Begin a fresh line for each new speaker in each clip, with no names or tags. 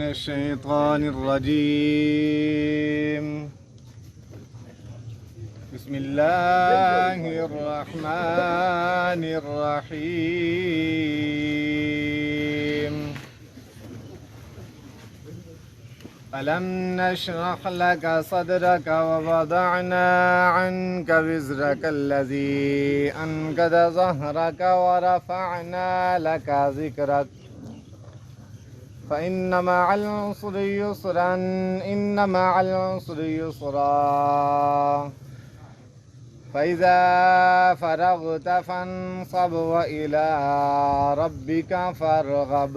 الشيطان الرجيم بسم الله الرحمن الرحيم ألم نشرح لك صدرك ووضعنا عنك وزرك الذي أنقض ظهرك ورفعنا لك ذكرك فإن مع العسر يسرا إن مع العسر يسرا فإذا فرغت فانصب وإلى ربك فارغب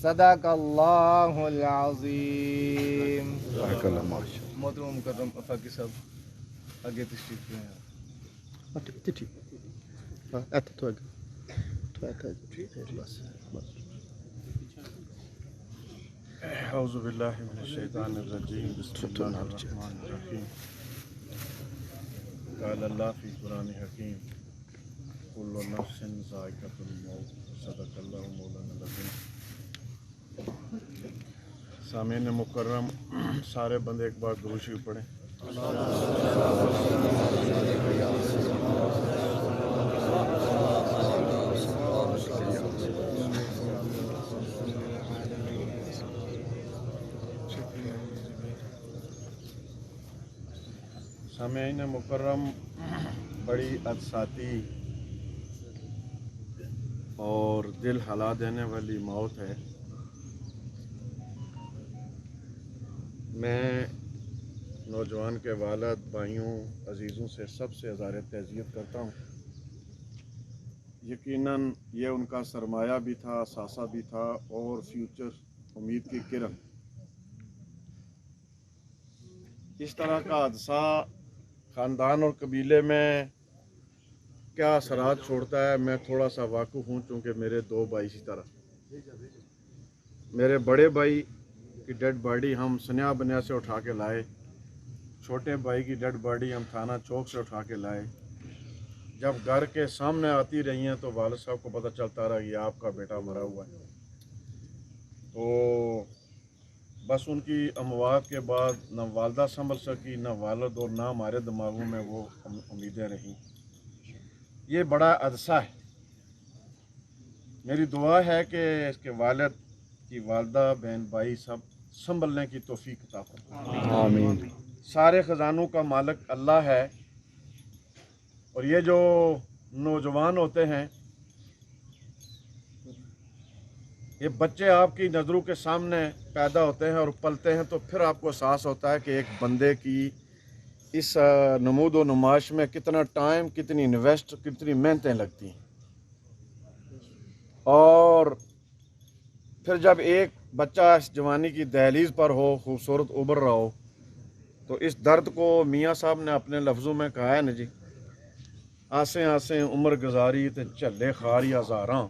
صدق اللہ العظیم. محترم مکرم افاقی صاحب آگے تشریف لے آئیں.
اعوذ باللہ من الشیطان الرجیم بسم اللہ الرحمن الرحیم. قال اللہ فی قرآن حکیم کل نفس ذائقۃ الموت صدق اللہ مولانا العظیم. سامعین مکرم، سارے بندے ایک بار درود شریف پڑھیں. سامعین مکرم، بڑی عدساتی اور دل ہلا دینے والی موت ہے. میں نوجوان کے والد، بھائیوں، عزیزوں سے سب سے اظہار تعزیت کرتا ہوں. یقیناً یہ ان کا سرمایہ بھی تھا، اثاثہ بھی تھا اور فیوچر امید کی کرن. اس طرح کا حادثہ خاندان اور قبیلے میں کیا اثرات چھوڑتا ہے میں تھوڑا سا واقف ہوں، چونکہ میرے دو بھائی اسی طرح. میرے بڑے بھائی کی ڈیڈ باڈی ہم سنیا بنیا سے اٹھا کے لائے، چھوٹے بھائی کی ڈیڈ باڈی ہم تھانہ چوک سے اٹھا کے لائے. جب گھر کے سامنے آتی رہی ہیں تو والد صاحب کو پتہ چلتا رہا کہ آپ کا بیٹا مرا ہوا ہے. تو بس ان کی اموات کے بعد نہ والدہ سنبھل سکی، نہ والد، اور نہ ہمارے دماغوں میں وہ امیدیں رہیں. یہ بڑا حادثہ ہے. میری دعا ہے کہ اس کے والد کی والدہ، بہن بھائی سب سنبھلنے کی توفیق عطا فرمائے. آمین. سارے خزانوں کا مالک اللہ ہے. اور یہ جو نوجوان ہوتے ہیں، یہ بچے آپ کی نظروں کے سامنے پیدا ہوتے ہیں اور پلتے ہیں، تو پھر آپ کو احساس ہوتا ہے کہ ایک بندے کی اس نمود و نمائش میں کتنا ٹائم، کتنی انویسٹ، کتنی محنتیں لگتی ہیں. اور پھر جب ایک بچہ اس جوانی کی دہلیز پر ہو، خوبصورت ابھر رہا ہو، تو اس درد کو میاں صاحب نے اپنے لفظوں میں کہا ہے نا جی، آسیں آسیں عمر گزاری تے چلے خاری ہزاراں،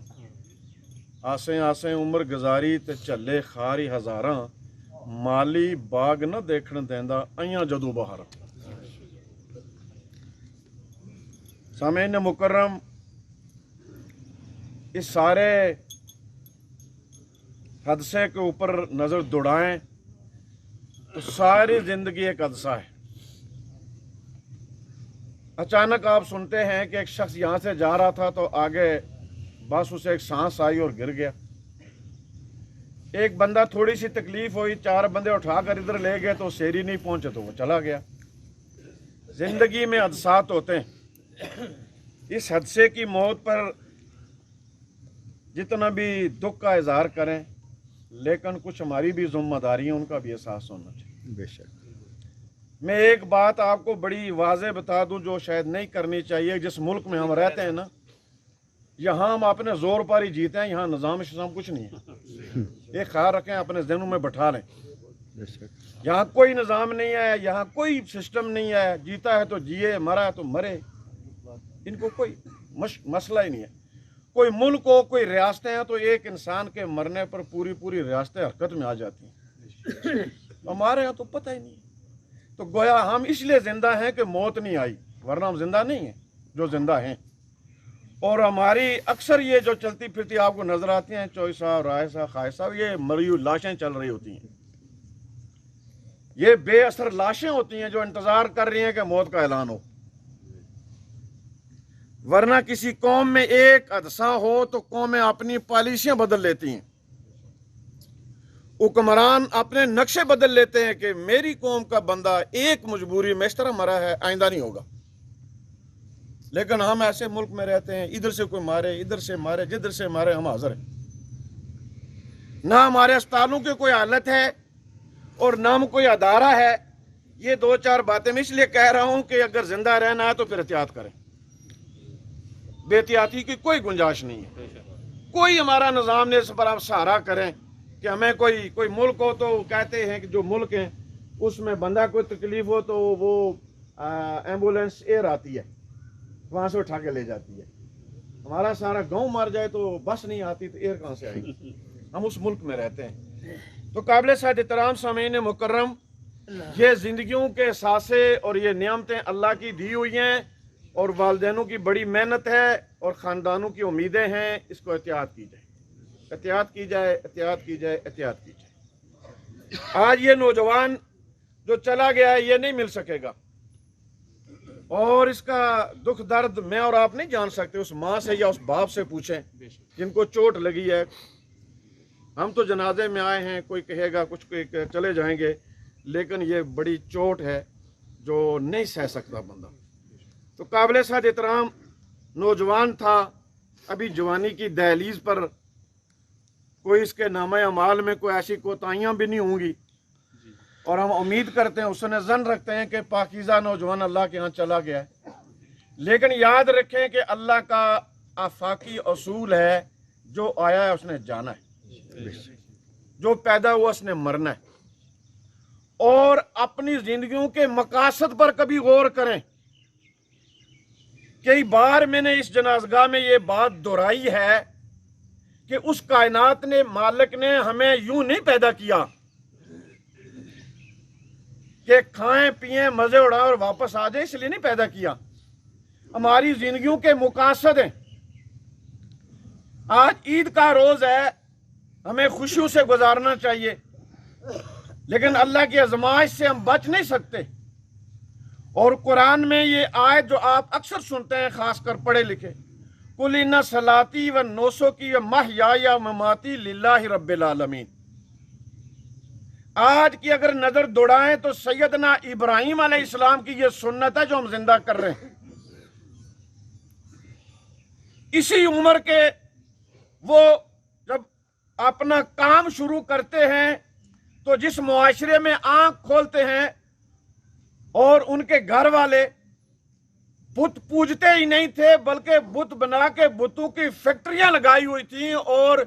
آسیں آسیں عمر گزاری تے چلے خاری ہزاراں، مالی باغ نہ دیکھن دیندا آئیاں جدوں باہر. सामईन मुकर्रम, इस सारे हादसे के ऊपर नज़र दौड़ाएं तो सारी ज़िंदगी एक हादसा है। अचानक आप सुनते हैं कि एक शख्स यहाँ से जा रहा था तो आगे बस उसे एक सांस आई और गिर गया। एक बंदा थोड़ी सी तकलीफ हुई, 4 बंदे उठाकर इधर ले गए तो शेरी नहीं पहुंचे तो वो चला गया। जिंदगी में हादसात होते हैं। इस हादसे की मौत पर जितना भी दुख का इजहार करें, लेकिन कुछ हमारी भी जिम्मेदारी है, उनका भी एहसास होना चाहिए।
बेशक।
मैं एक बात आपको बड़ी वाज़ेह बता दूं जो शायद नहीं करनी चाहिए। जिस मुल्क में हम रहते हैं ना, यहाँ हम अपने जोर पर ही जीते हैं, यहाँ निज़ाम इस्लाम कुछ नहीं है। ये ख्याल रखें, अपने ज़हनों में बैठा लें। यहाँ कोई निज़ाम नहीं है, यहाँ कोई सिस्टम नहीं है। जीता है तो जिए, मरा है तो मरे, इनको कोई मसला ही नहीं है। कोई मुल्क हो, कोई रियासतें हैं तो एक इंसान के मरने पर पूरी पूरी रियासतें हरकत में आ जाती हैं। हमारे यहाँ तो पता ही नहीं। तो गोया हम इसलिए जिंदा हैं कि मौत नहीं आई, वरना हम जिंदा नहीं हैं जो जिंदा हैं। और हमारी अक्सर ये जो चलती फिरती आपको नजर आती हैं, चौई साहब, राय साहब, खाय साहब, ये मरी हुई लाशें चल रही होती हैं। ये बेअसर लाशें होती हैं जो इंतजार कर रही हैं कि मौत का ऐलान हो। वरना किसी कौम में एक हादसा हो तो कौमें अपनी पॉलिसियां बदल लेती हैं, हुक्मरान अपने नक्शे बदल लेते हैं कि मेरी कौम का बंदा एक मजबूरी में इस तरह मरा है, आइंदा नहीं होगा। लेकिन हम ऐसे मुल्क में रहते हैं, इधर से कोई मारे, इधर से मारे, जिधर से मारे हम हाजिर हैं। ना हमारे अस्पतालों की कोई हालत है और ना हम कोई अदारा है। ये 2-4 बातें मैं इसलिए कह रहा हूं कि अगर जिंदा रहना है तो फिर एहतियात करें। बेहतियाती की कोई गुंजाइश नहीं है। कोई हमारा निज़ाम ने इस पर आप सहारा करें कि हमें कोई मुल्क हो तो कहते हैं कि जो मुल्क है उसमें बंदा कोई तकलीफ हो तो वो एम्बुलेंस एयर आती है, वहाँ से उठा के ले जाती है। हमारा सारा गांव मर जाए तो बस नहीं आती तो एयर कहाँ से आएगी? हम उस मुल्क में रहते हैं। तो काबिल साद एहतराम सामीन मुकर्रम, ये ज़िंदगियों के सासे और ये नियामतें अल्लाह की दी हुई हैं और वालिदैनों की बड़ी मेहनत है और ख़ानदानों की उम्मीदें हैं। इसको एहतियात की जाए, एहतियात की जाए, एहतियात की जाए, एहतियात की जाए। आज ये नौजवान जो चला गया है ये नहीं मिल सकेगा और इसका दुख दर्द मैं और आप नहीं जान सकते। उस माँ से या उस बाप से पूछें जिनको चोट लगी है। हम तो जनाजे में आए हैं, कोई कहेगा कुछ चले जाएंगे, लेकिन ये बड़ी चोट है जो नहीं सह सकता बंदा। तो काबिल साद एहतराम नौजवान था, अभी जवानी की दहलीज पर, कोई इसके नामे अमाल में कोई ऐसी कोताहियाँ भी नहीं होंगी और हम उम्मीद करते हैं, उसने जन रखते हैं कि पाकीज़ा नौजवान अल्लाह के यहाँ चला गया है। लेकिन याद रखें कि अल्लाह का आफाकी असूल है, जो आया है उसने जाना है, जो पैदा हुआ उसने मरना है। और अपनी जिंदगियों के मकासद पर कभी गौर करें। कई बार मैंने इस जनाज़गाह में ये बात दोहराई है कि उस कायनात ने, मालिक ने हमें यूं नहीं पैदा किया कि खाएं पिएं मजे उड़ाएं और वापस आ जाए, इसलिए नहीं पैदा किया। हमारी जिंदगियों के मकासद हैं। आज ईद का रोज है, हमें खुशियों से गुजारना चाहिए, लेकिन अल्लाह की आजमाइश से हम बच नहीं सकते। और कुरान में ये आयत जो आप अक्सर सुनते हैं, खासकर पढ़े लिखे, कुल इन्ना सलाती व नोसो की व महयाया ममाती लिल्लाहि रब्बिल आलमीन। आज की अगर नजर दौड़ाएं तो सैयदना इब्राहिम अलैहिस्सलाम की ये सुन्नत है जो हम जिंदा कर रहे हैं। इसी उम्र के वो जब अपना काम शुरू करते हैं तो जिस मुआशरे में आंख खोलते हैं और उनके घर वाले बुत पूजते ही नहीं थे, बल्कि बुत बना के बुतों की फैक्ट्रियां लगाई हुई थी और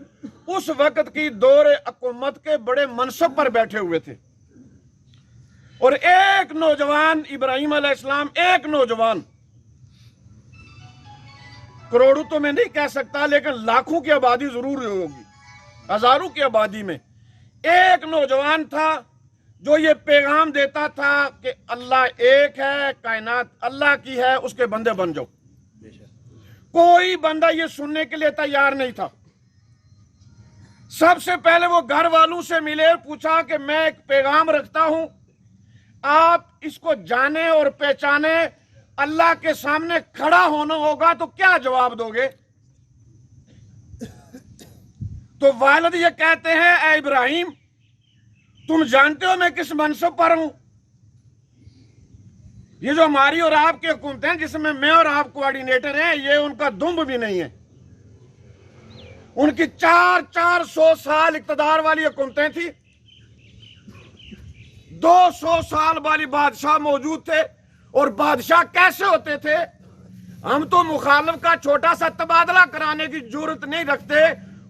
उस वक्त की दौर हुकूमत के बड़े मनसब पर बैठे हुए थे। और एक नौजवान, इब्राहिम अलैहिस्सलाम, एक नौजवान, करोड़ों तो मैं नहीं कह सकता, लेकिन लाखों की आबादी जरूर होगी, हजारों की आबादी में एक नौजवान था जो ये पैगाम देता था कि अल्लाह एक है, कायनात अल्लाह की है, उसके बंदे बन जाओ।
कोई बंदा ये सुनने के लिए तैयार नहीं था। सबसे पहले वो घर वालों से मिले और पूछा कि मैं एक पैगाम रखता हूं, आप इसको जाने और पहचाने, अल्लाह के सामने खड़ा होना होगा तो क्या जवाब दोगे? तो वालिद ये कहते हैं, ऐ इब्राहिम, तुम जानते हो मैं किस मनसब पर हूं? ये जो हमारी और आपकी हुकूमत है जिसमें मैं और आप कोऑर्डिनेटर हैं, ये उनका दुम्ब भी नहीं है। उनकी 400 साल इक़्तिदार वाली हुकूमतें थी, 200 साल वाली बादशाह मौजूद थे। और बादशाह कैसे होते थे? हम तो मुखालिफ का छोटा सा तबादला कराने की जरूरत नहीं रखते।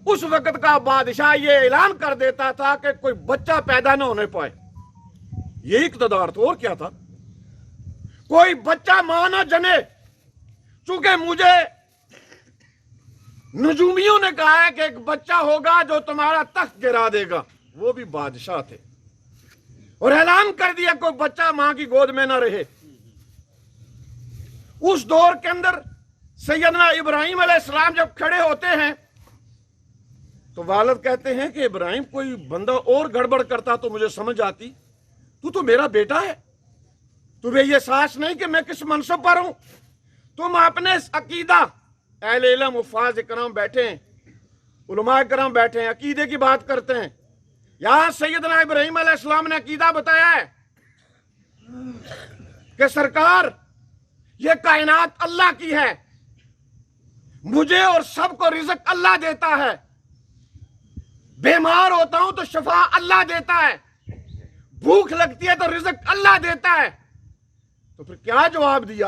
उस वक्त का बादशाह ये ऐलान कर देता था कि कोई बच्चा पैदा न होने पाए। यही इक़्तिदार था, और क्या था? कोई बच्चा मां न जने, चूंकि मुझे नजूमियों ने कहा है कि एक बच्चा होगा जो तुम्हारा तख्त गिरा देगा। वो भी बादशाह थे, और ऐलान कर दिया कोई बच्चा मां की गोद में ना रहे। उस दौर के अंदर सैयदना इब्राहिम अलैहिस्सलाम जब खड़े होते हैं तो वालिद कहते हैं कि इब्राहिम, कोई बंदा और गड़बड़ करता तो मुझे समझ आती, तू तो मेरा बेटा है, तुम्हें यह एहसास नहीं कि मैं किस मनसब पर हूं? तुम अपने अकीदा, अहले इल्म, हुफ़ाज़ इकराम बैठे हैं, उलमा इकराम बैठे हैं, अकीदे की बात करते हैं। यहां सैयदना इब्राहिम अलैहिस्सलाम ने अकीदा बताया है कि सरकार, ये कायनात अल्लाह की है, मुझे और सबको रिज़्क़ अल्लाह देता है, बीमार होता हूं तो शफा अल्लाह देता है, भूख लगती है तो रिज़्क़ अल्लाह देता है। तो फिर क्या जवाब दिया?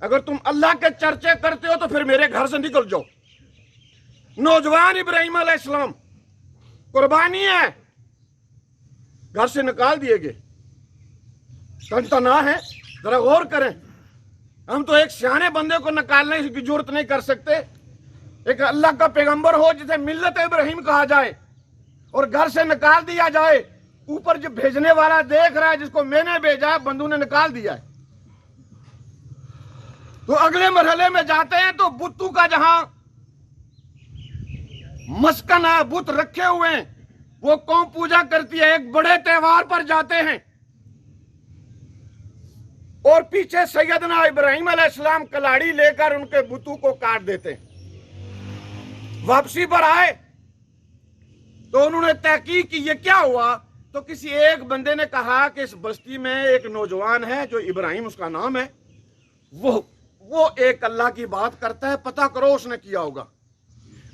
अगर तुम अल्लाह के चर्चे करते हो तो फिर मेरे घर से निकल जाओ। नौजवान इब्राहिम अलैहिस्सलाम कुर्बानी है, घर से निकाल दिए गए। तनतना है, जरा गौर करें। हम तो एक सियाने बंदे को निकालने की जरूरत नहीं कर सकते। एक अल्लाह का पैगंबर हो जिसे मिल्लत इब्राहिम कहा जाए और घर से निकाल दिया जाए, ऊपर जो भेजने वाला देख रहा है जिसको मैंने भेजा है, बंधु ने निकाल दिया है। तो अगले मरहले में जाते हैं तो बुतों का जहां मस्कन है, बुत रखे हुए हैं, वो कौम पूजा करती है। एक बड़े त्योहार पर जाते हैं और पीछे सैयदना इब्राहिम अलैहिस्सलाम कलाड़ी लेकर उनके बुतों को काट देते हैं। वापसी पर आए तो उन्होंने तहकीक की ये क्या हुआ, तो किसी एक बंदे ने कहा कि इस बस्ती में एक नौजवान है जो इब्राहिम उसका नाम है, वो एक अल्लाह की बात करता है, पता करो उसने किया होगा।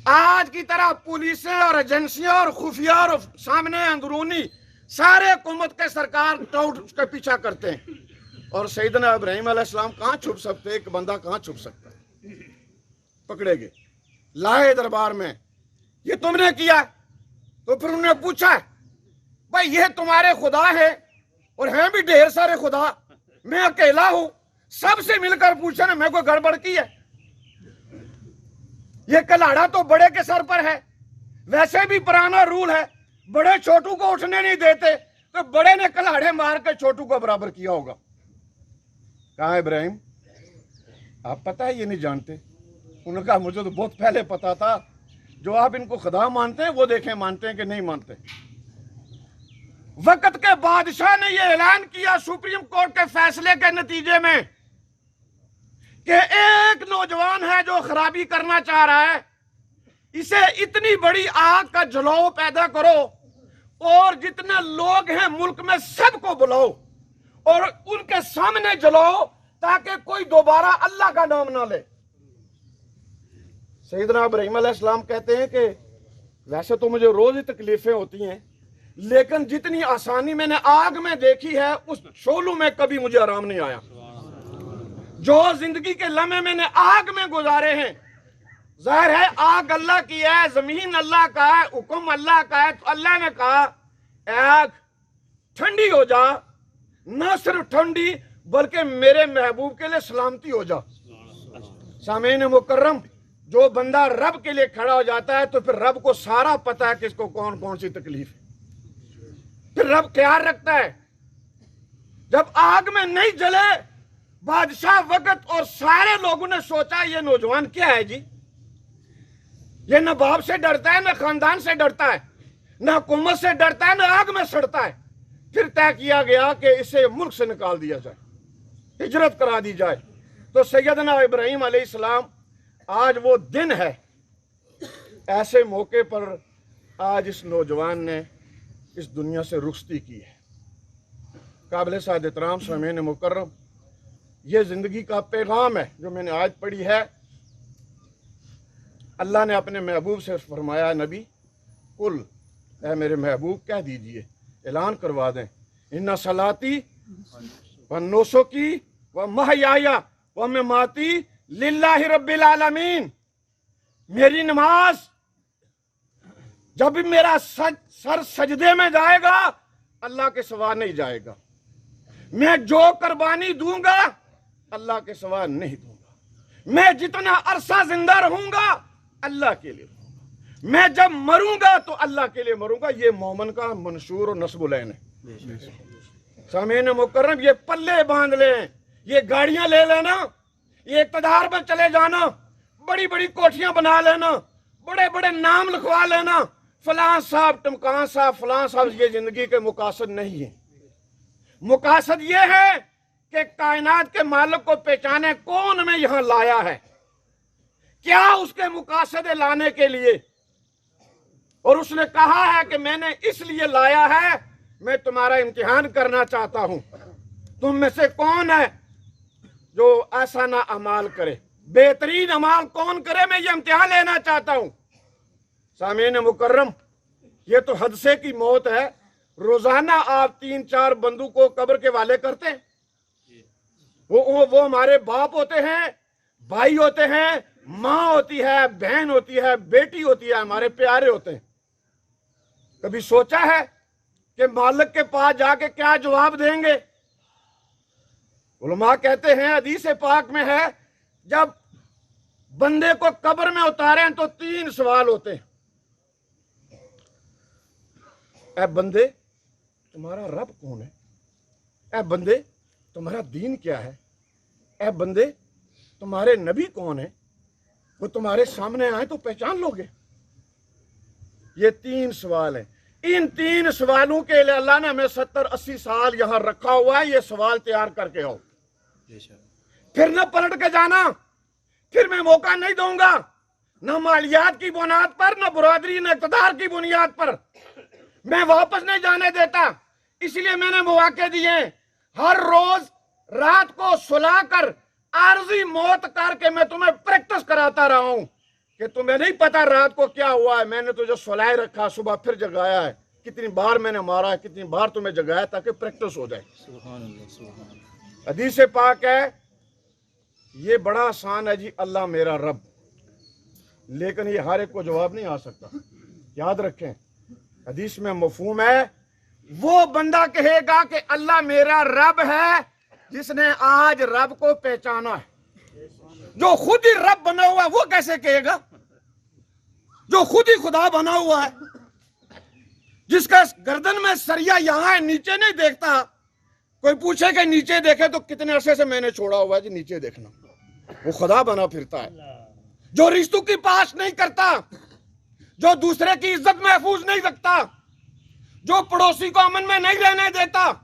आज की तरह पुलिसें और एजेंसियां और खुफिया और सामने अंदरूनी सारे हुकूमत के सरकार टाउट उसका पीछा करते हैं। और सैयदना इब्राहिम अलैहिस्सलाम कहां छुप सकते? एक बंदा कहां छुप सकता है? पकड़े गए, लाए दरबार में, ये तुमने किया? तो फिर उन्होंने पूछा, भाई ये तुम्हारे खुदा है और हैं भी ढेर सारे खुदा, मैं अकेला हूं, सबसे मिलकर पूछा ना मैं कोई गड़बड़ की है? ये कलाड़ा तो बड़े के सर पर है, वैसे भी पुराना रूल है, बड़े छोटू को उठने नहीं देते, तो बड़े ने कलाड़े मार के छोटू को बराबर किया होगा। कहा इब्राहिम, आप पता है ये नहीं जानते? उन्होंने कहा मुझे तो बहुत पहले पता था, जो आप इनको खुदा मानते हैं वो देखें मानते हैं कि नहीं मानते। वक्त के बादशाह ने यह ऐलान किया सुप्रीम कोर्ट के फैसले के नतीजे में कि एक नौजवान है जो खराबी करना चाह रहा है, इसे इतनी बड़ी आग का जलाओ पैदा करो और जितने लोग हैं मुल्क में सबको बुलाओ और उनके सामने जलाओ ताकि कोई दोबारा अल्लाह का नाम ना ले। सैयदना इब्राहिम अलैहिस्सलाम कहते हैं कि वैसे तो मुझे रोज ही तकलीफें होती हैं, लेकिन जितनी आसानी मैंने आग में देखी है उस शोलू में कभी मुझे आराम नहीं आया। जो जिंदगी के लम्हे मैंने आग में गुजारे हैं, जाहिर है आग अल्लाह की है, जमीन अल्लाह का है, हुक्म अल्लाह का है। तो अल्लाह ने कहा आग ठंडी हो जा, न सिर्फ ठंडी बल्कि मेरे महबूब के लिए सलामती हो जा। सामीन मुकर्रम, जो बंदा रब के लिए खड़ा हो जाता है तो फिर रब को सारा पता है कि इसको कौन कौन सी तकलीफ है, फिर रब ख्याल रखता है। जब आग में नहीं जले बादशाह वक्त और सारे लोगों ने सोचा ये नौजवान क्या है जी, ये न बाप से डरता है, न खानदान से डरता है, न हुकूमत से डरता है, न आग में सड़ता है। फिर तय किया गया कि इसे मुल्क से निकाल दिया जाए, हिजरत करा दी जाए। तो सैयदना इब्राहीम अलैहिस्सलाम, आज वो दिन है, ऐसे मौके पर आज इस नौजवान ने इस दुनिया से रुखसती की है। काबिल साद एहतराम सामीन मुकर्रम, ये जिंदगी का पैगाम है जो मैंने आज पढ़ी है। अल्लाह ने अपने महबूब से फरमाया, नबी कुल, ऐ मेरे महबूब कह दीजिए, ऐलान करवा दें, इन्ना सलाती व नोसुकी व महयाया व ममाती लिल्लाहि रब्बिल आलमीन। मेरी नमाज जब भी मेरा सर सजदे में जाएगा, अल्लाह के सिवा नहीं जाएगा। मैं जो कुर्बानी दूंगा, अल्लाह के सिवा नहीं दूंगा। मैं जितना अरसा जिंदा रहूंगा, अल्लाह के लिए रहूंगा। मैं जब मरूंगा तो अल्लाह के लिए मरूंगा। ये मोमन का मंशूर और नस्बुलैन है। सामीन मुकर्रम, ये पल्ले बांध लें, ये गाड़ियां ले लेना, ये इक़्तिदार पर चले जाना, बड़ी बड़ी कोठियां बना लेना, बड़े बड़े नाम लिखवा लेना, फलां साहब, टमकान साहब, फलां साहब, ये जिंदगी के मुकासद नहीं है। मुकासद ये है कि कायनात के मालिक को पहचाने, कौन हमें यहां लाया है, क्या उसके मुकासदे लाने के लिए। और उसने कहा है कि मैंने इसलिए लाया है, मैं तुम्हारा इम्तिहान करना चाहता हूं। तुम में से कौन है जो ऐसा ना अमाल करे, बेहतरीन अमाल कौन करे, मैं ये इम्तिहान लेना चाहता हूं। सामीन मुकर्रम, ये तो हादसे की मौत है। रोजाना आप 3-4 बंदूकों को कब्र के वाले करते हैं। वो हमारे बाप होते हैं, भाई होते हैं, माँ होती है, बहन होती है, बेटी होती है, हमारे प्यारे होते हैं। कभी सोचा है कि मालिक के पास जाके क्या जवाब देंगे? उलमा कहते हैं, हदीस पाक में है, जब बंदे को कब्र में उतारें तो 3 सवाल होते हैं। ऐ बंदे, तुम्हारा रब कौन है? ऐ बंदे, तुम्हारा दीन क्या है? ऐ बंदे, तुम्हारे नबी कौन है? वो तुम्हारे सामने आए तो पहचान लोगे। ये 3 सवाल हैं। इन 3 सवालों के लिए अल्लाह ने हमें 70-80 साल यहां रखा हुआ है। ये सवाल तैयार करके आओ, फिर न पलट के जाना, फिर मैं मौका नहीं दूंगा, न मालियात की बुनियाद पर, न बरादरी, न इक़्तिदार की बुनियाद पर मैं वापस नहीं जाने देता। इसलिए मैंने मौके दिए। हर रोज रात को सुलाकर आरजी मौत करके मैं तुम्हें प्रैक्टिस कराता रहा हूं कि तुम्हें नहीं पता रात को क्या हुआ है। मैंने तुझे सुलाए रखा, सुबह फिर जगाया है। कितनी बार मैंने मारा है, कितनी बार तुम्हें जगाया, ताकि प्रैक्टिस हो जाए। हदीस पाक है, ये बड़ा आसान है जी, अल्लाह मेरा रब, लेकिन ये हर एक को जवाब नहीं आ सकता। याद रखें, हदीस में मफहूम है, वो बंदा कहेगा कि अल्लाह मेरा रब है जिसने आज रब को पहचाना है। जो खुद ही रब बना हुआ है वो कैसे कहेगा? जो खुद ही खुदा बना हुआ है, जिसका गर्दन में सरिया यहां है, नीचे नहीं देखता। कोई पूछे कि नीचे देखे तो कितने अरसे से मैंने छोड़ा हुआ है जी नीचे देखना। वो खुदा बना फिरता है। जो रिश्तों की पास नहीं करता, जो दूसरे की इज्जत महफूज नहीं रखता, जो पड़ोसी को अमन में नहीं रहने देता,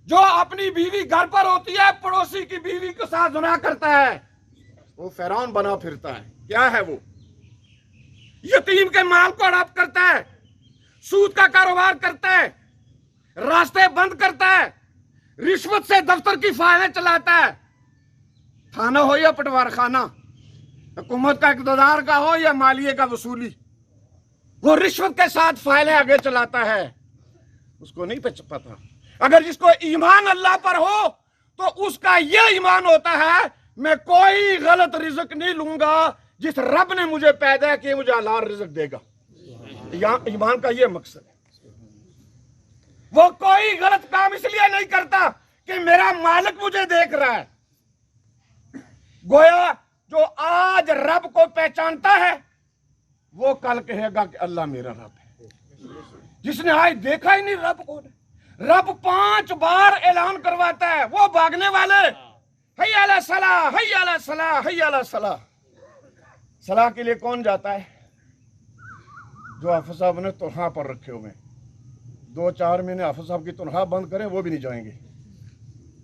जो अपनी बीवी घर पर होती है पड़ोसी की बीवी के साथ जुना करता है, वो फिरौन बना फिरता है। क्या है वो? यतीम के माल को हड़प करता है, सूद का कारोबार करता है, रास्ते बंद करता है, रिश्वत से दफ्तर की फाइलें चलाता है। थाना हो या पटवार खाना, हुकूमत का इक़्तिदार का हो या मालिये का वसूली, वो रिश्वत के साथ फाइलें आगे चलाता है। उसको नहीं पता। अगर जिसको ईमान अल्लाह पर हो तो उसका ये ईमान होता है, मैं कोई गलत रिज़्क नहीं लूंगा। जिस रब ने मुझे पैदा किया मुझे हलाल रिज़्क देगा। ईमान का ये मकसद है। वो कोई गलत काम इसलिए नहीं करता कि मेरा मालिक मुझे देख रहा है। गोया जो आज रब को पहचानता है वो कल कहेगा कि अल्लाह मेरा रब है। जिसने आज देखा ही नहीं रब को, रब 5 बार ऐलान करवाता है। वो भागने वाले सलाह, हय्या अला सलाह, हय्या अला सलाह। सलाह के लिए कौन जाता है? जो हाफिज साहब ने तनख्वाह पर रखे हुए हैं। 2-4 महीने हाफिज साहब की तनख्वाह बंद करें, वो भी नहीं जाएंगे,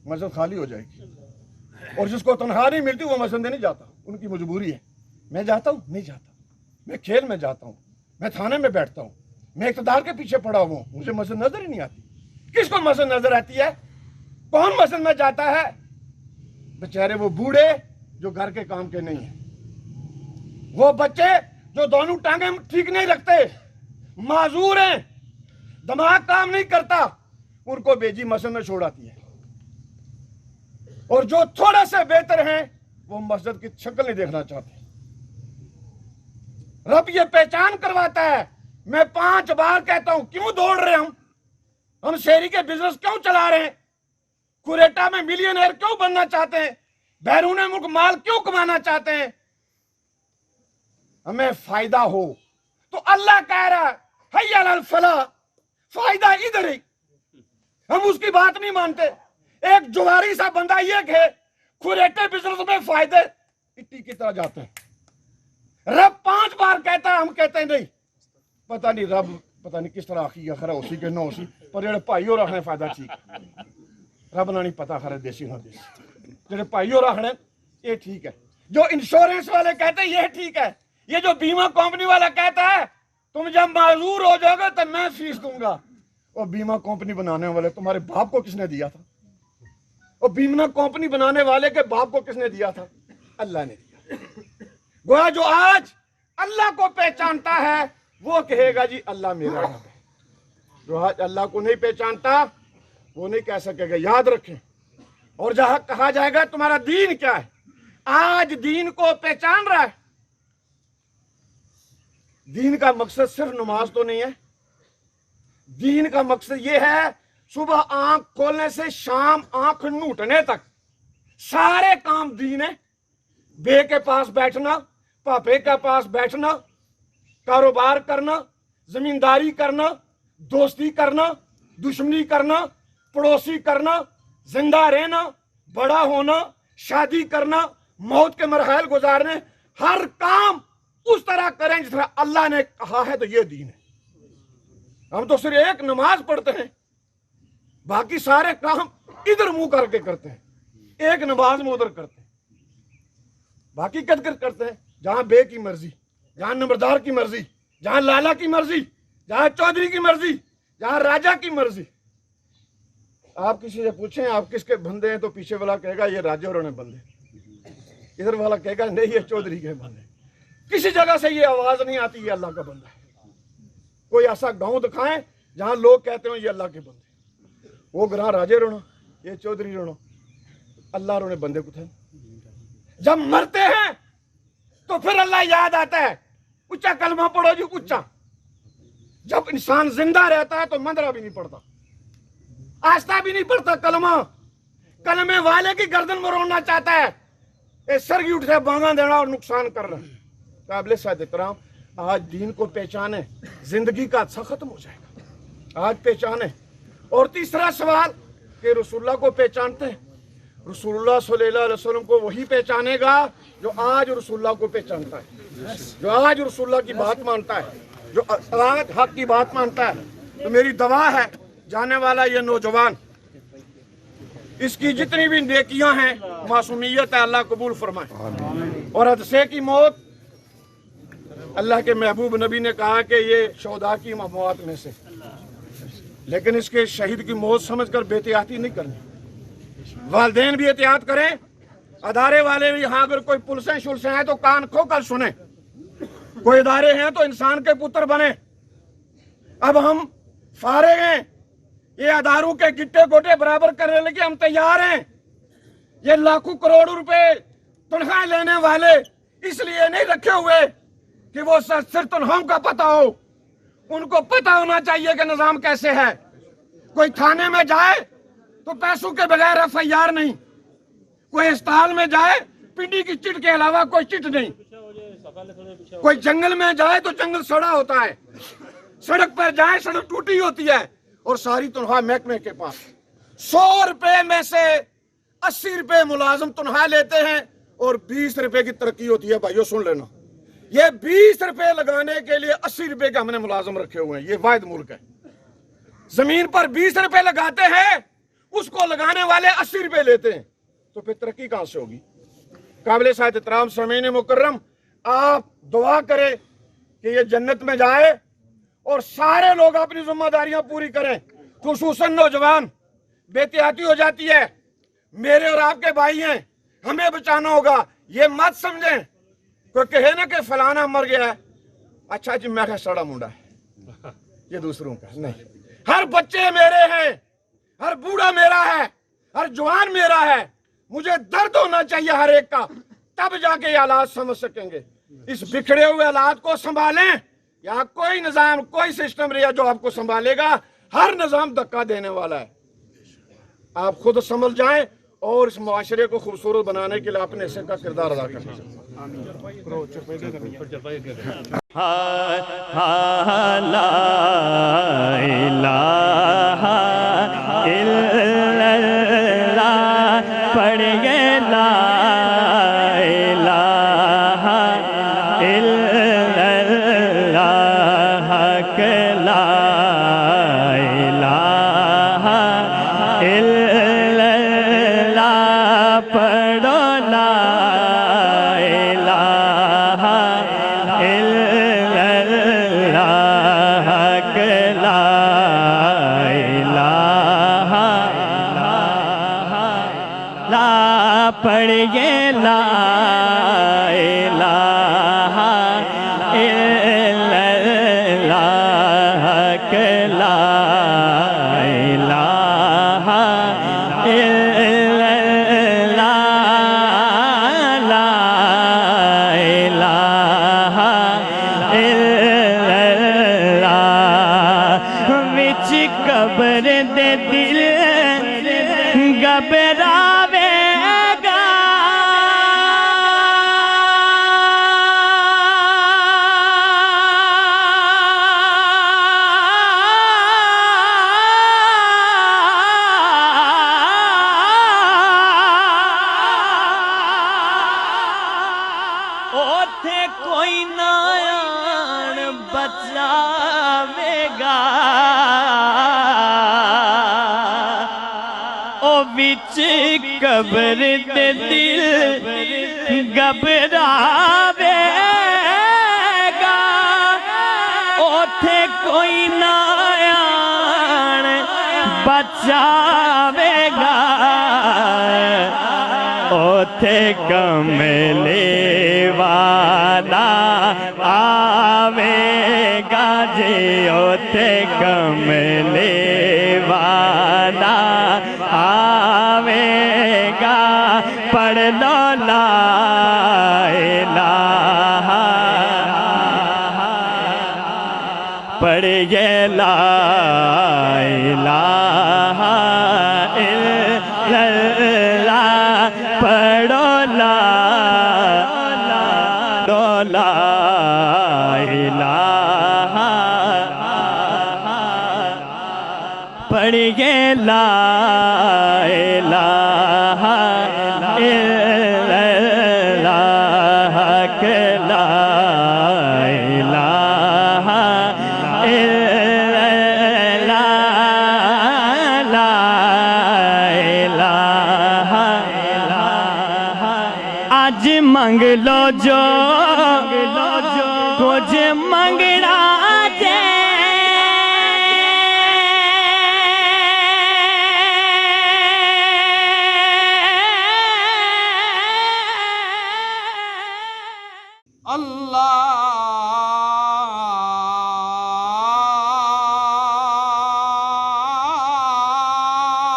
मस्जिद खाली हो जाएगी। और जिसको तनख्वाह नहीं मिलती वो मस्जिद नहीं जाता, उनकी मजबूरी है। मैं जाता हूँ? नहीं जाता। मैं खेल में जाता हूँ, मैं थाने में बैठता हूँ, मैं इक़्तिदार के पीछे पड़ा हुआ हूँ, मुझे मस्जिद नजर ही नहीं आती। किसको मस्जिद नजर आती है? कौन मस्जिद में जाता है? बेचारे वो बूढ़े जो घर के काम के नहीं है, वो बच्चे जो दोनों टांगे ठीक नहीं रखते, माजूर हैं, दिमाग काम नहीं करता, उनको बेजी मस्जिद में छोड़ आती है। और जो थोड़ा से बेहतर हैं वो मस्जिद की शक्ल नहीं देखना चाहते। रब ये पहचान करवाता है। मैं 5 बार कहता हूं, क्यों दौड़ रहे हम शेरी के बिजनेस क्यों चला रहे हैं? कुरेटा में मिलियनर क्यों बनना चाहते हैं? बैरून मुल्क माल क्यों कमाना चाहते हैं? हमें फायदा हो। तो अल्लाह कह रहा है हय्या अलल फलाह, फायदा इधर ही। हम उसकी बात नहीं मानते। एक जुआरी सा बंदा ये कि कुरेटे बिजनेस में फायदे इट्टी की तरह जाते हैं। रब 5 बार कहता है, हम कहते हैं नहीं, पता नहीं रब पता नहीं किस तरह आखी खरा उसी के ना उसी पर जेडे भाई और रखने फायदा ठीक रब ना नहीं पता खरे देसी ना देसी जेडे भाई और रखने ये ठीक है। जो इंश्योरेंस वाले कहते हैं ये ठीक है। ये जो बीमा कंपनी वाला कहता है तुम जब माजूर हो जाओगे तो मैं फीस दूंगा। और बीमा कंपनी बनाने वाले तुम्हारे बाप को किसने दिया था? और बीमा कंपनी बनाने वाले के बाप को किसने दिया था? अल्लाह ने दिया। गोया जो आज अल्लाह को पहचानता है वो कहेगा जी अल्लाह मेरा रब है। जो आज अल्लाह को नहीं पहचानता वो नहीं कह सकेगा। याद रखें। और जहां कहा जाएगा तुम्हारा दीन क्या है, आज दीन को पहचान रहा है। दीन का मकसद सिर्फ नमाज तो नहीं है। दीन का मकसद ये है सुबह आंख खोलने से शाम आंख नूटने तक सारे काम दीन है। बे के पास बैठना, पापे के पास बैठना, कारोबार करना, जमींदारी करना, दोस्ती करना, दुश्मनी करना, पड़ोसी करना, जिंदा रहना, बड़ा होना, शादी करना, मौत के मरहल गुजारने, हर काम उस तरह करें जिस तरह अल्लाह ने कहा है। तो ये दीन है। हम तो सिर्फ एक नमाज पढ़ते हैं, बाकी सारे काम इधर मुंह करके करते हैं। एक नमाज में उधर करते हैं, बाकी कद करते हैं। जहां बे की मर्जी, जहां नंबरदार की मर्जी, जहां लाला की मर्जी, जहां चौधरी की मर्जी, जहां राजा की मर्जी। आप किसी से पूछें आप किसके बंदे हैं तो पीछे वाला कहेगा ये राजा और बंदे, इधर वाला कहेगा नहीं ये चौधरी के बंदे। किसी जगह से ये आवाज नहीं आती ये अल्लाह का बंदा है। कोई ऐसा गांव दिखाएं जहां लोग कहते हो ये अल्लाह के बंदे। वो ग्रां राजे रोना, ये चौधरी रोना, अल्लाह रोने बंदे को थे। जब मरते हैं तो फिर अल्लाह याद आता है। ऊंचा कलमा पढ़ो जी, ऊंचा। जब इंसान जिंदा रहता है तो मंदरा भी नहीं पड़ता, आस्था भी नहीं पड़ता। कलमा कलमे वाले की गर्दन मरोड़ना चाहता है, ये सर की उठ से बांगा देना और नुकसान कर रहा है। काबिल साद इकराम, आज दीन को पहचाने, जिंदगी का अच्छा खत्म हो जाएगा। आज पहचाने। और तीसरा सवाल कि रसूलुल्लाह को पहचानते हैं। रसूलुल्लाह सल्लल्लाहु अलैहि वसल्लम को वही पहचानेगा जो आज रसूलुल्लाह को पहचानता है, जो आज रसूलुल्लाह की बात मानता है, जो आज हक की बात मानता है। तो मेरी दुआ है जाने वाला ये नौजवान, इसकी जितनी भी नेकियां हैं, मासूमियत है, अल्लाह कबूल फरमाए। और हादसे की मौत, अल्लाह के महबूब नबी ने कहा कि ये शौदा की मौत में से, लेकिन इसके शहीद की मौत समझकर बेहतियाती नहीं करनी। वालिदैन भी एहतियात करें, अदारे वाले भी। यहाँ अगर कोई पुलिसें शुल्सें हैं तो कान खोकर सुने। कोई इदारे हैं तो इंसान के पुत्र बने। अब हम फारिग हैं, ये अदारों के गिट्टे गोटे बराबर करने लगे, हम तैयार हैं। ये लाखों करोड़ों रुपए तनख्वाह लेने वाले इसलिए नहीं रखे हुए कि वो सिर्फ तनख्वाह का पता हो। उनको पता होना चाहिए कि निजाम कैसे है। कोई थाने में जाए तो पैसों के बगैर FIR नहीं, कोई अस्पताल में जाए पिंडी की चिट के अलावा कोई चिट नहीं, कोई जंगल में जाए तो जंगल सड़ा होता है, सड़क पर जाए सड़क टूटी होती है, और सारी तनख्वाह महकमे के पास। 100 रुपए में से 80 रुपए मुलाजिम तनख्वाह लेते हैं और 20 रुपए की तरक्की होती है। भाइयों सुन लेना, ये 20 रुपए लगाने के लिए 80 रुपए के हमने मुलाजिम रखे हुए हैं। ये वाहिद मुल्क है। जमीन पर 20 रुपए लगाते हैं, उसको लगाने वाले 80 रुपए लेते हैं, तो फिर तरक्की कहां से होगी? काबिल साहिब एहतराम समीन मुकर्रम, आप दुआ करें कि ये जन्नत में जाए और सारे लोग अपनी जिम्मेदारियां पूरी करें। खुसूसन नौजवान, बेहतियाती हो जाती है, मेरे और आपके भाई हैं, हमें बचाना होगा। ये मत समझें कोई कहे ना कि फलाना मर गया है, अच्छा जी मैं सड़ा मुंडा है, ये दूसरों का नहीं। हर बच्चे मेरे हैं, हर बूढ़ा मेरा है, हर जवान मेरा है। मुझे दर्द होना चाहिए हर एक का, तब जाके ये हालात समझ सकेंगे। इस बिखरे हुए हालात को संभालें। यहाँ कोई निजाम, कोई सिस्टम रहा जो आपको संभालेगा। हर निजाम धक्का देने वाला है। आप खुद समझ जाएं और इस मुआशरे को खूबसूरत बनाने के लिए अपने हिस्से का किरदार अदा करें।
कब्र दे दिल घबरावेगा, ओथे कोई ना आन बचावेगा, ओथे कमले वाला आवेगा जी, ओथे कमले वाला आवेगा। पढ़ लो ला इलाहा, पढ़िए ला इलाहा इल्लल्लाह, पढ़ो ला इलाहा, पढ़िए ला इलाहा इल्लल्लाह, ला इलाहा इल्लल्लाह, ला इलाहा। आज मंग लो जो कुछ मंगना जे,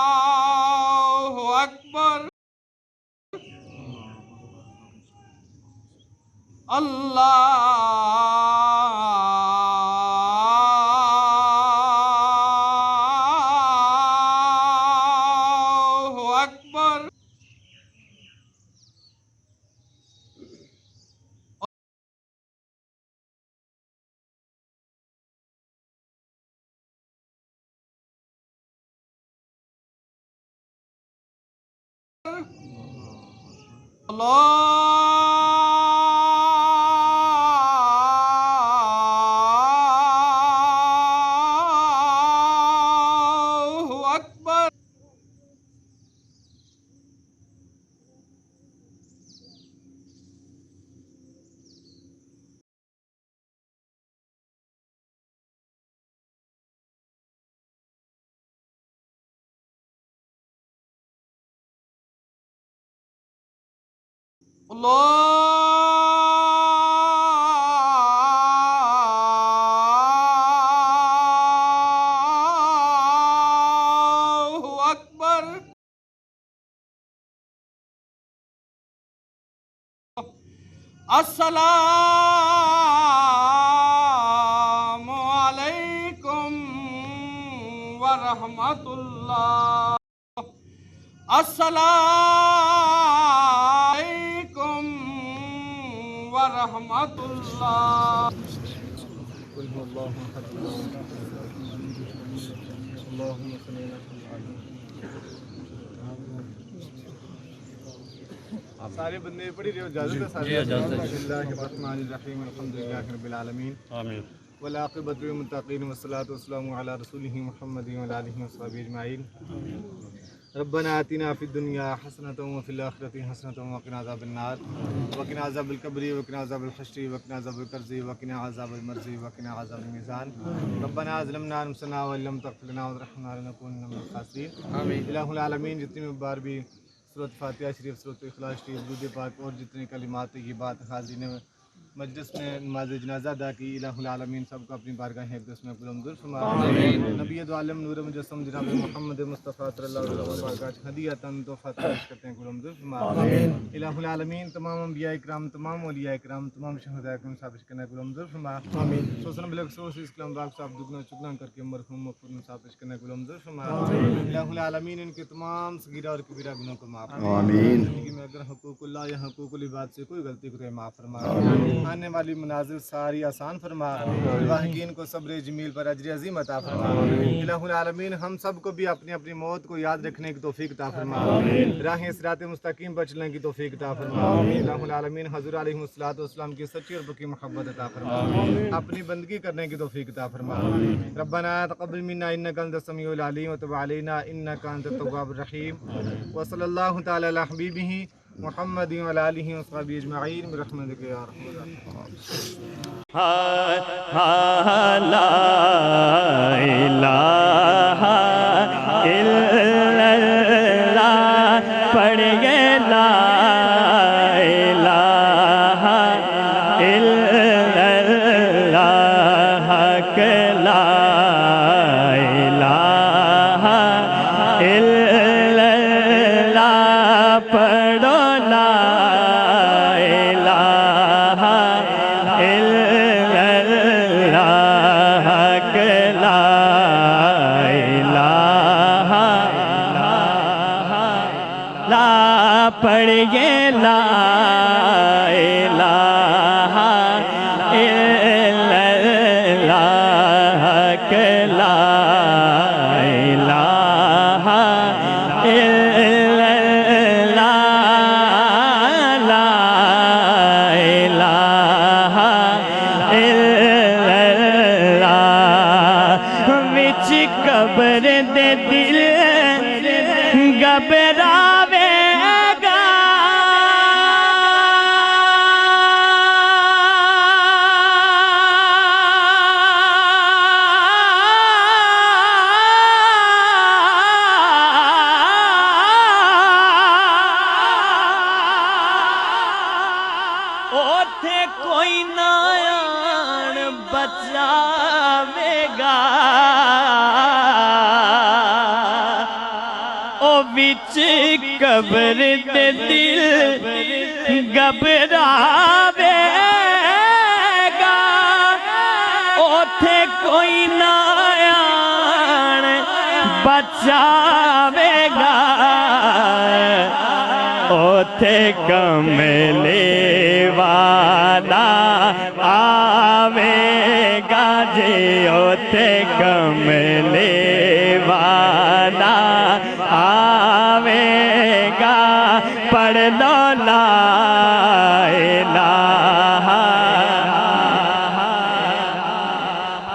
अल्लाहु अकबर, अल्लाहु अकबर। اللہ اکبر اللہ اکبر السلام علیکم ورحمۃ اللہ السلام علیکم ورحمۃ اللہ
قل هو الله احد اللهم صل على آپ سارے بندے پڑھی رہے ہو، اجازت ہے سارے؟ بسم اللہ الرحمن الرحیم الحمدللہ رب العالمین
آمین
والعاقبۃ للمتقین والصلاۃ والسلام علی رسولہ محمد وعلی آلہ وصحبہ اجمعین ربنا آتنا فی الدنیا حسنۃ وفی الآخرۃ حسنۃ وقنا عذاب النار وقنا عذاب القبر وقنا عذاب الحشر وقنا عذاب القرض وقنا عذاب المرض وقنا عذاب الميزان ربنا ظلمنا انفسنا وان لم تغفر لنا وترحمنا لنكونن من الخاسرین آمین۔ الہ العالمین جتنی بھی بار بھی سورۃ فاتحہ شریف، سورۃ اخلاص شریف، درود پاک اور جتنے کلمات کی بات حاضرین مجلس میں نماز جنازہ ادا کی، الہ العالمین سب کو اپنی بارگاہ اقدس میں قبول منظور فرما۔ نبی دو عالم نور مجسم جناب محمد مصطفیٰ صلی اللہ علیہ وسلم ہدیۃً تحفہ پیش کرتے ہیں، قبول منظور فرما۔ الہ العالمین تمام انبیاء کرام، تمام اولیاء کرام، تمام شہداء کرام صاحب کرنا قبول منظور فرما۔ سوسن بلک سوس اسلام باغ صاحب دگنا چگنا کر کے مرحوم مغفور صاحب کرنا قبول منظور فرما۔ الہ العالمین ان کے تمام صغیرہ اور کبیرہ گناہوں کو معاف فرما۔ زندگی میں اگر حقوق اللہ یا حقوق العباد سے کوئی غلطی کو معاف فرما۔ آنے والی مناظر ساری آسان فرما، واحقین کو صبر جمیل پر اجر عظیم عطا فرما۔ الہ العالمین ہم سب کو بھی اپنی اپنی موت کو یاد رکھنے کی توفیق عطا فرما، راہ صراط مستقیم پر چلنے کی توفیق عطا فرما۔ الہ العالمین حضور علیہ الصلوۃ والسلام کی سچی اور پکی محبت عطا فرما، اپنی بندگی کرنے کی توفیق عطا فرما۔ ربنا تقبل منا انک انت السمیع العلیم وتب علینا انک انت التواب الرحیم، وصلی اللہ تعالی علی حبیبہ محمد وعلی آلہ وصحبہ اجمعین برحمتک یا ارحم الراحمین۔
لا الہ الا اللہ پڑھ گئے لا الہ الا اللہ حق لا الہ الا اللہ پڑھو لا الہ الا اللہ حق لا الہ لا پڑھیے لا الہ الا اللہ حق لا الہ الا اللہ لا الہ الا اللہ وچ قبر دے دل گھبراوے گا اوتھے کوئی نہ آن بچاوے گا او وچ قبر دے دل گھبراوے گا اوتھے کوئی نہ آن بچاوے گا اوتھے کملے والا آوے گا جی اوتھے کملے والا آوے گا پڑھ لو لا لا الہ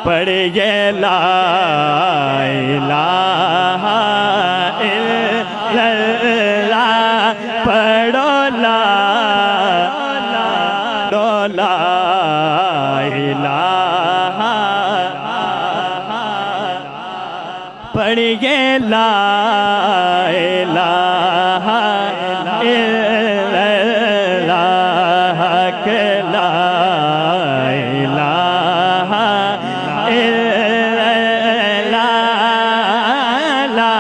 پڑھیے لا الہ الا اللہ پڑھو لا الہ پڑھیے لا الہ الا اللہ کہ لا الہ الا اللہ لا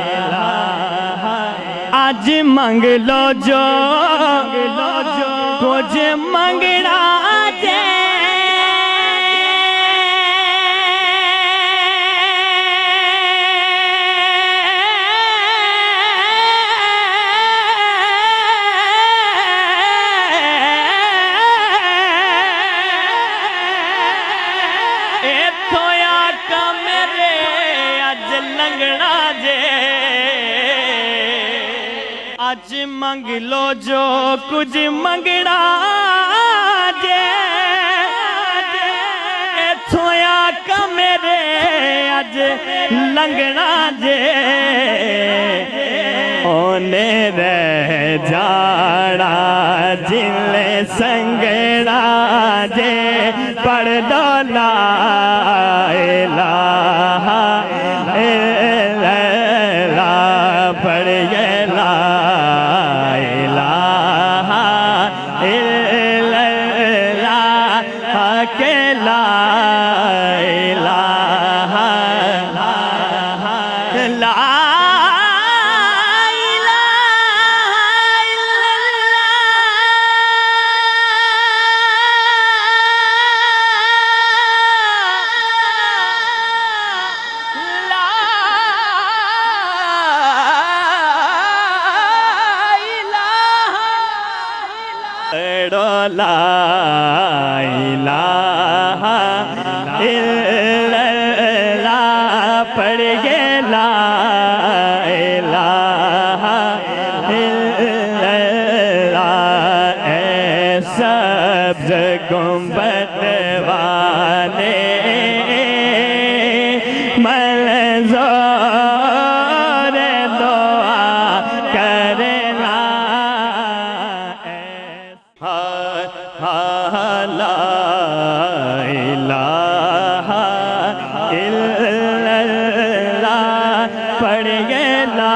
الہ آج منگ لو جو کچھ منگنا آج منگ لو جو کچھ منگنا جے ایتھویا کا میرے آج لنگنا جے اونے رہ جاڑا جلے سنگنا جے پڑھ دو لا الہ الا اللہ پڑھیے لا لا الہ الا اللہ پڑھیے لا الہ الا اللہ اے سبز گنبد والے منظور دعا کرنا لا الہ الا اللہ پڑھیے لا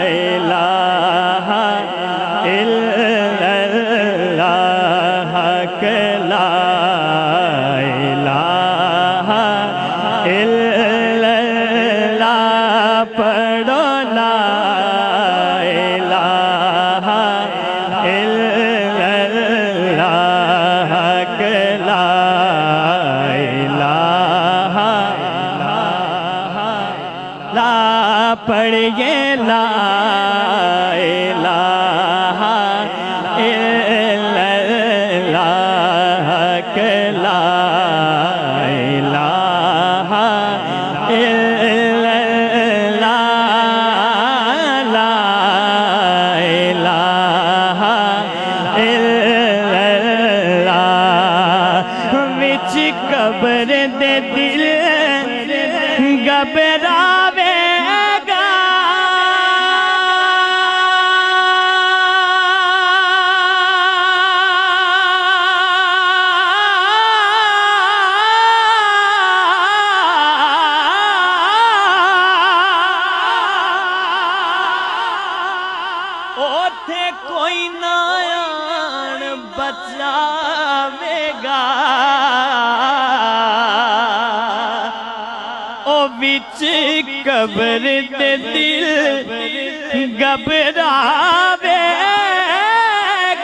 الہ الا اللہ کہ لا الہ الا اللہ پڑھو لا الہ الا پڑھیے لا الہ الا اللہ کہ لا الہ الا اللہ لا الہ الا اللہ وچ قبر دے دل گھبراوے اوتھے کوئی نہ آن بچاوے گا او وچ قبر دے دل گھبراوے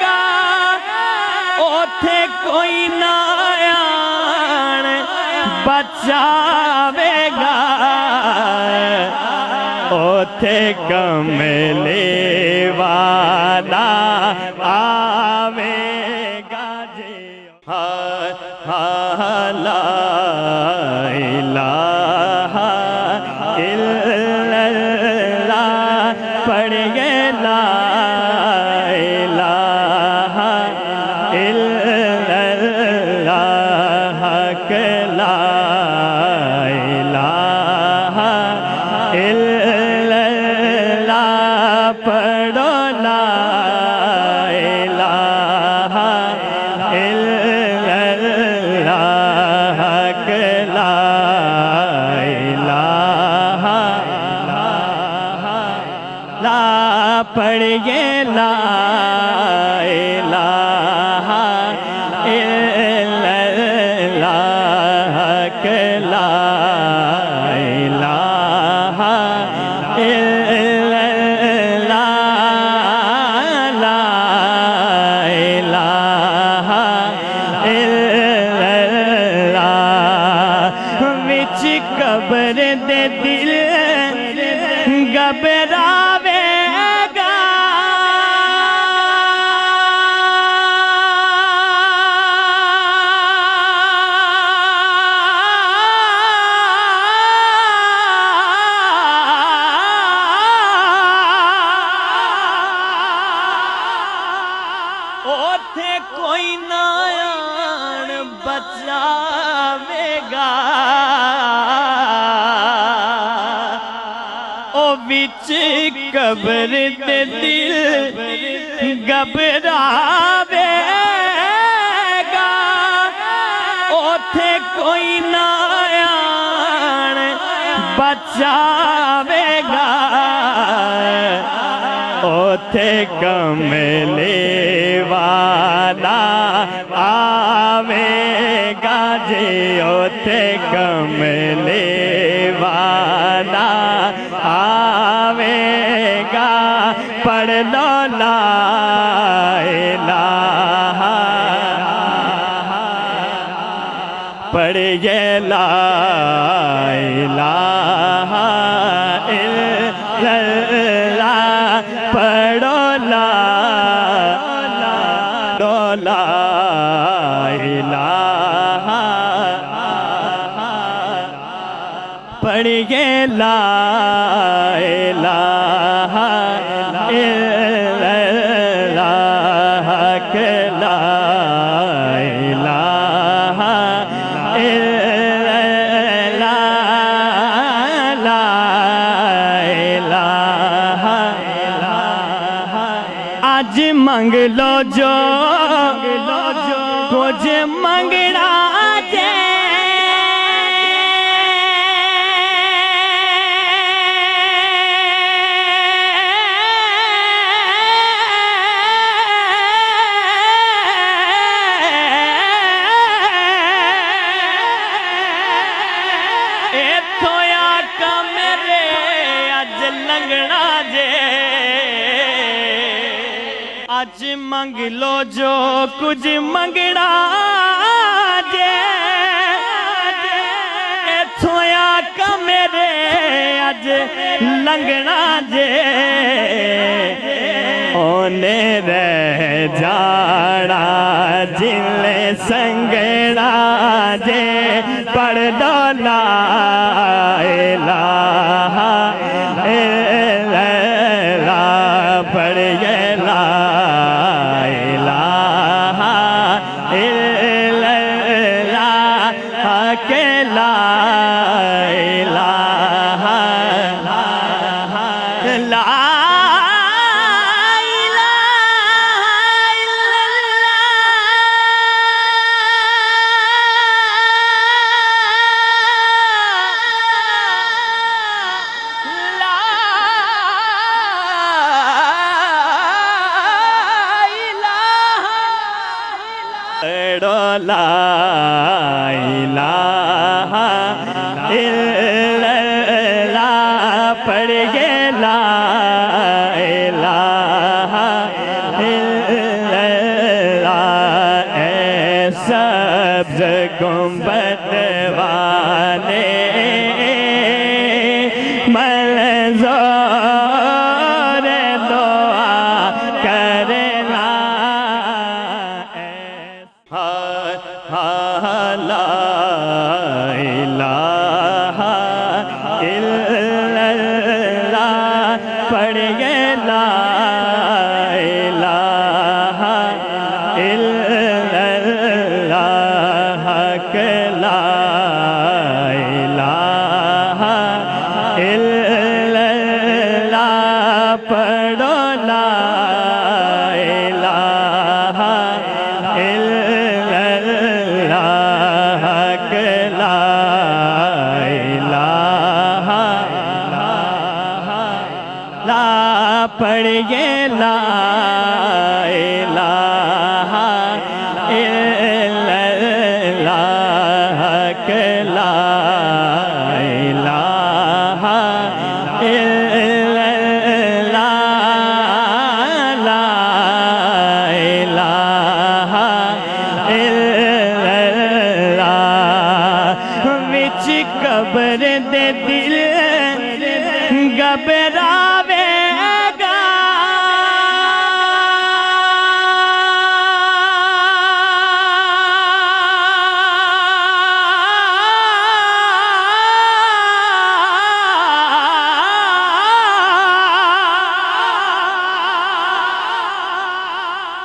گا اوتھے کوئی نہ آن بچاوے گا اوتھے کملے والا آوے گا جی لا الہ الا اللہ پڑھ پڑھیے لا الہ الا اللہ کہ لا الہ الا اللہ پڑھو لا الہ الا اللہ کہ لا الہ لا پڑھیے لا الہ الا اللہ کہ لا الہ الا اللہ لا الہ الا اللہ وچ قبر دے دل گھبراوے گا اوتھے کوئی نہ آن بچاوے گا او وچ قبر تے دل گھبراوے گا اوتھے کوئی نہ آن بچاوے گا اوتھے کملے والا آوے گا جی اوتھے کملے والا آوے گا پڑھ لو لا الہ پڑھیے لا الہ الا اللہ پڑھو لا لا الہ پڑھیے لا الہ الا اللہ کہ لا الہ الا اللہ لا الہ آج منگ لو جو کچھ منگنا جے ایتھوں آقا میرے اج لنگنا جے اج منگ لو جو کچھ منگنا جے ایتھوں آقا میرے اج لنگنا جے اونے رہ جانا جل سنگنا جے پڑھ دو لا الہ الا اللہ پڑھیے لا الہ الا اللہ کہ لا الہ لا لا الہ الا اللہ پڑھیے لا الہ الا اللہ اے سبز گنبد والے منظور دعا کرنا لا الہ الا اللہ کہ لا الہ الا اللہ پڑھو لا الہ الا اللہ کہ لا الہ لا پڑھیے لا الہ الا اللہ کہ لا الہ الا اللہ لا الہ الا اللہ وچ قبر دے دل گھبراوے گا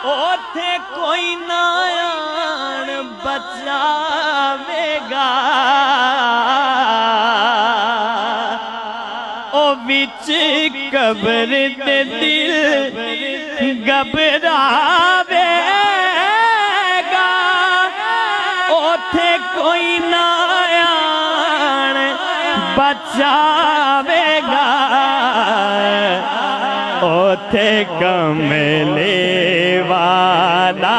اوتھے کوئی نہ آن بچاوے گا او وچ قبر دے دل گھبراوے گا اوتھے کوئی نہ آن بچاوے گا اوتھے کملے والا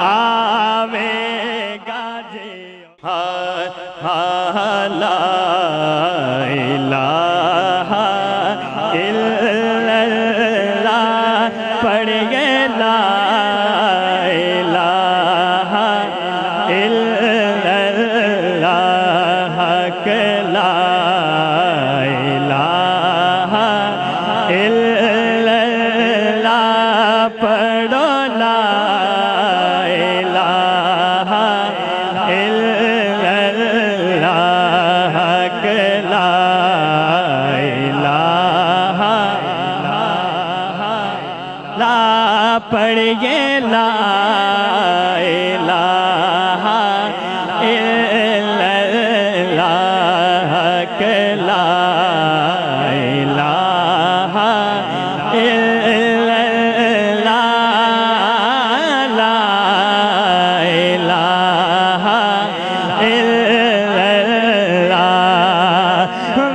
آوے گا جی لا الہ الا اللہ پڑھیے لا الہ الا اللہ کہ لا الہ الا اللہ پڑھو لا الہ الا اللہ کہ لا الہ لا پڑھیے لا الہ الا اللہ کہ لا الہ الا اللہ لا الہ الا اللہ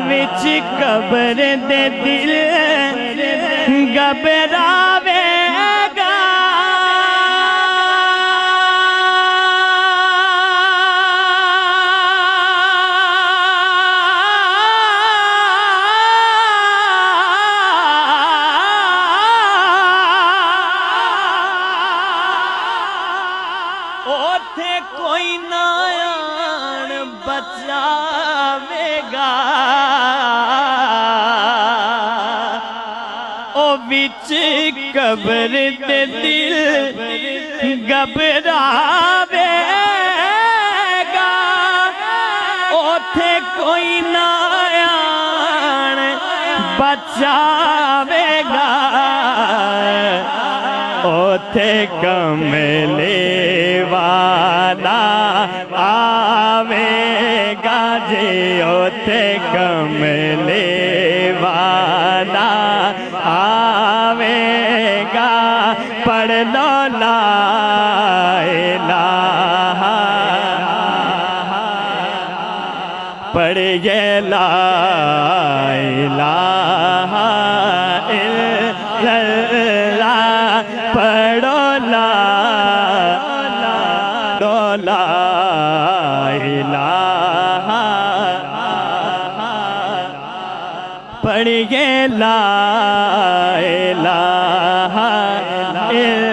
وچ قبر دے دل گھبراوے گا اوتھے کوئی نہ آن بچاوے گا او وچ قبر دے دل گھبراوے گا اوتھے کوئی نہ آن بچاوے گا اوتھے کملے والا آوے گا جی اوتھے کملے والا آوے گا پڑھ لو لا الہ پڑھیے لا الہ الا اللہ پڑھو لا لا الہ پڑھیے لا الہ الا